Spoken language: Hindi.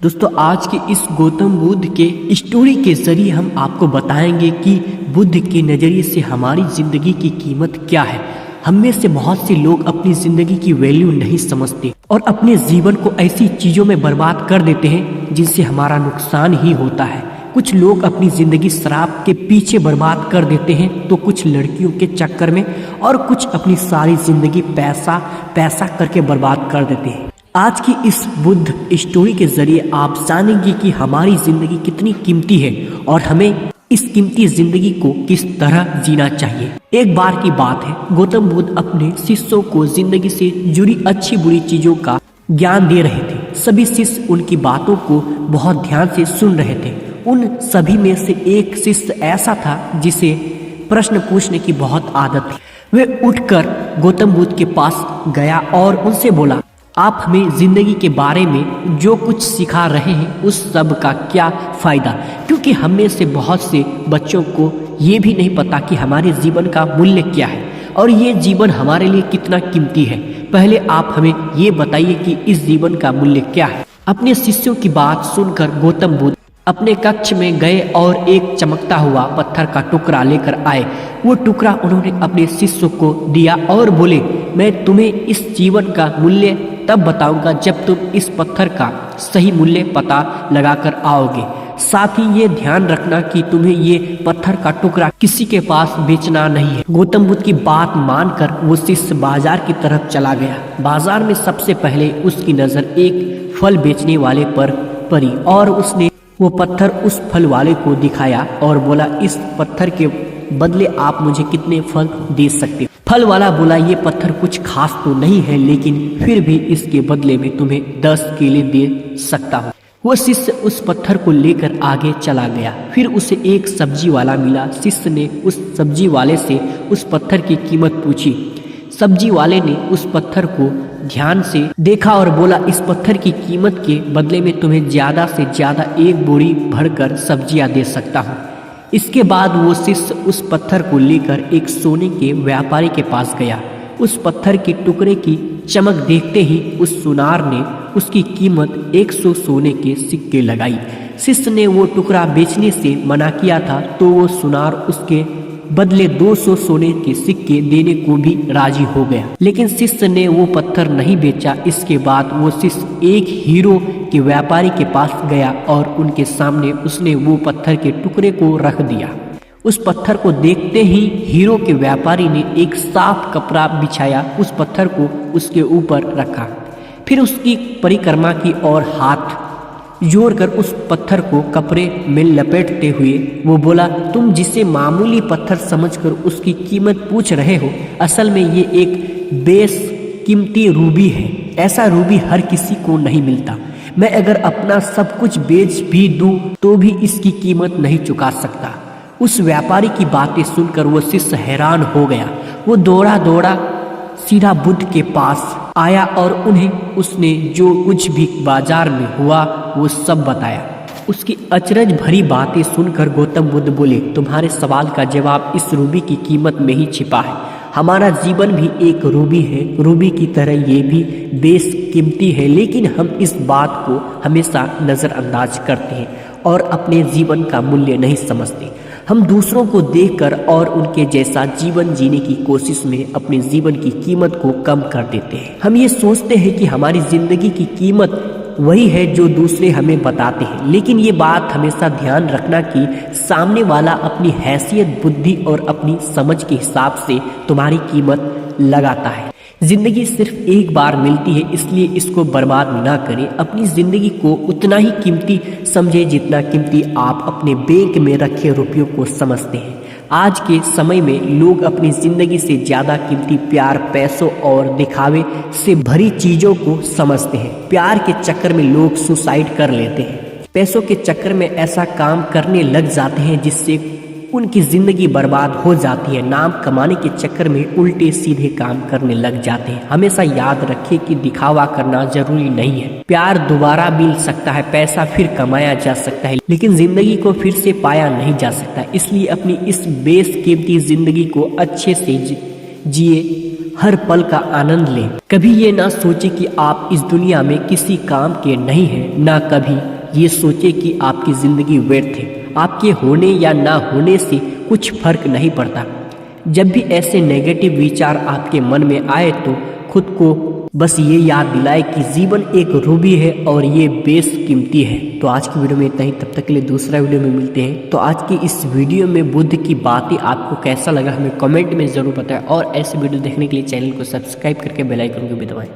दोस्तों आज के इस गौतम बुद्ध के स्टोरी के जरिए हम आपको बताएंगे कि बुद्ध के नज़रिए से हमारी ज़िंदगी की कीमत क्या है। हम में से बहुत से लोग अपनी ज़िंदगी की वैल्यू नहीं समझते और अपने जीवन को ऐसी चीज़ों में बर्बाद कर देते हैं जिनसे हमारा नुकसान ही होता है। कुछ लोग अपनी ज़िंदगी शराब के पीछे बर्बाद कर देते हैं तो कुछ लड़कियों के चक्कर में और कुछ अपनी सारी ज़िंदगी पैसा करके बर्बाद कर देते हैं। आज की इस बुद्ध स्टोरी के जरिए आप जानेंगे कि हमारी ज़िंदगी कितनी कीमती है और हमें इस कीमती ज़िंदगी को किस तरह जीना चाहिए। एक बार की बात है, गौतम बुद्ध अपने शिष्यों को ज़िंदगी से जुड़ी अच्छी बुरी चीज़ों का ज्ञान दे रहे थे। सभी शिष्य उनकी बातों को बहुत ध्यान से सुन रहे थे। उन सभी में से एक शिष्य ऐसा था जिसे प्रश्न पूछने की बहुत आदत थी। वे उठकर गौतम बुद्ध के पास गया और उनसे बोला, आप हमें जिंदगी के बारे में जो कुछ सिखा रहे हैं उस सब का क्या फ़ायदा, क्योंकि हम में से बहुत से बच्चों को ये भी नहीं पता कि हमारे जीवन का मूल्य क्या है और ये जीवन हमारे लिए कितना कीमती है। पहले आप हमें ये बताइए कि इस जीवन का मूल्य क्या है। अपने शिष्यों की बात सुनकर गौतम बुद्ध अपने कक्ष में गए और एक चमकता हुआ पत्थर का टुकड़ा लेकर आए। वो टुकड़ा उन्होंने अपने शिष्यों को दिया और बोले, मैं तुम्हें इस जीवन का मूल्य तब बताऊंगा जब तुम इस पत्थर का सही मूल्य पता लगाकर आओगे। साथ ही ये ध्यान रखना कि तुम्हें ये पत्थर का टुकड़ा किसी के पास बेचना नहीं है। गौतम बुद्ध की बात मानकर वो शिष्य बाजार की तरफ चला गया। बाजार में सबसे पहले उसकी नज़र एक फल बेचने वाले पर पड़ी और उसने वो पत्थर उस फल वाले को दिखाया और बोला, इस पत्थर के बदले आप मुझे कितने फल दे सकते हो। फल वाला बोला, ये पत्थर कुछ खास तो नहीं है, लेकिन फिर भी इसके बदले में तुम्हें 10 केले दे सकता हूँ। वो शिष्य उस पत्थर को लेकर आगे चला गया। फिर उसे एक सब्जी वाला मिला। शिष्य ने उस सब्जी वाले से उस पत्थर की कीमत पूछी। सब्जी वाले ने उस पत्थर को ध्यान से देखा और बोला, इस पत्थर की कीमत के बदले में तुम्हें ज़्यादा से ज़्यादा एक बोरी भरकर सब्जियां दे सकता हूँ। इसके बाद वो शिष्य उस पत्थर को लेकर एक सोने के व्यापारी के पास गया। उस पत्थर के टुकड़े की चमक देखते ही उस सुनार ने उसकी कीमत 100 सोने के सिक्के लगाई। शिष्य ने वो टुकड़ा बेचने से मना किया था तो वो सुनार उसके बदले 200 सोने के सिक्के देने को भी राजी हो गया, लेकिन शिष्य ने वो पत्थर नहीं बेचा। इसके बाद वो शिष्य एक हीरो के व्यापारी के पास गया और उनके सामने उसने वो पत्थर के टुकड़े को रख दिया। उस पत्थर को देखते ही हीरो के व्यापारी ने एक साफ कपड़ा बिछाया, उस पत्थर को उसके ऊपर रखा, फिर उसकी परिक्रमा की और हाथ जोड़कर उस पत्थर को कपड़े में लपेटते हुए वो बोला, तुम जिसे मामूली पत्थर समझकर उसकी कीमत पूछ रहे हो, असल में ये एक बेशकीमती रूबी है। ऐसा रूबी हर किसी को नहीं मिलता। मैं अगर अपना सब कुछ बेच भी दूं तो भी इसकी कीमत नहीं चुका सकता। उस व्यापारी की बातें सुनकर वो शिष्य हैरान हो गया। वो दौड़ा सीधा बुद्ध के पास आया और उन्हें उसने जो कुछ भी बाजार में हुआ वो सब बताया। उसकी अचरज भरी बातें सुनकर गौतम बुद्ध बोले, तुम्हारे सवाल का जवाब इस रूबी की कीमत में ही छिपा है। हमारा जीवन भी एक रूबी है, रूबी की तरह ये भी बेशकीमती है, लेकिन हम इस बात को हमेशा नज़रअंदाज करते हैं और अपने जीवन का मूल्य नहीं समझते। हम दूसरों को देखकर और उनके जैसा जीवन जीने की कोशिश में अपने जीवन की कीमत को कम कर देते हैं। हम ये सोचते हैं कि हमारी ज़िंदगी की कीमत वही है जो दूसरे हमें बताते हैं, लेकिन ये बात हमेशा ध्यान रखना कि सामने वाला अपनी हैसियत, बुद्धि और अपनी समझ के हिसाब से तुम्हारी कीमत लगाता है। जिंदगी सिर्फ एक बार मिलती है, इसलिए इसको बर्बाद ना करें। अपनी ज़िंदगी को उतना ही कीमती समझें जितना कीमती आप अपने बैंक में रखे रुपयों को समझते हैं। आज के समय में लोग अपनी ज़िंदगी से ज़्यादा कीमती प्यार, पैसों और दिखावे से भरी चीज़ों को समझते हैं। प्यार के चक्कर में लोग सुसाइड कर लेते हैं। पैसों के चक्कर में ऐसा काम करने लग जाते हैं जिससे उनकी ज़िंदगी बर्बाद हो जाती है। नाम कमाने के चक्कर में उल्टे सीधे काम करने लग जाते हैं। हमेशा याद रखें कि दिखावा करना जरूरी नहीं है। प्यार दोबारा मिल सकता है, पैसा फिर कमाया जा सकता है, लेकिन ज़िंदगी को फिर से पाया नहीं जा सकता। इसलिए अपनी इस बेशकीमती ज़िंदगी को अच्छे से जिए, हर पल का आनंद लें। कभी ये ना सोचे कि आप इस दुनिया में किसी काम के नहीं हैं, ना कभी ये सोचे कि आपकी ज़िंदगी व्यर्थ है। आपके होने या ना होने से कुछ फर्क नहीं पड़ता। जब भी ऐसे नेगेटिव विचार आपके मन में आए तो खुद को बस ये याद दिलाए कि जीवन एक रूबी है और ये बेशकीमती है। तो आज की वीडियो में इतना ही, तब तक के लिए दूसरा वीडियो में मिलते हैं। तो आज की इस वीडियो में बुद्ध की बातें आपको कैसा लगा हमें कमेंट में ज़रूर बताएं और ऐसे वीडियो देखने के लिए चैनल को सब्सक्राइब करके बेल आइकन को भी दबाएं।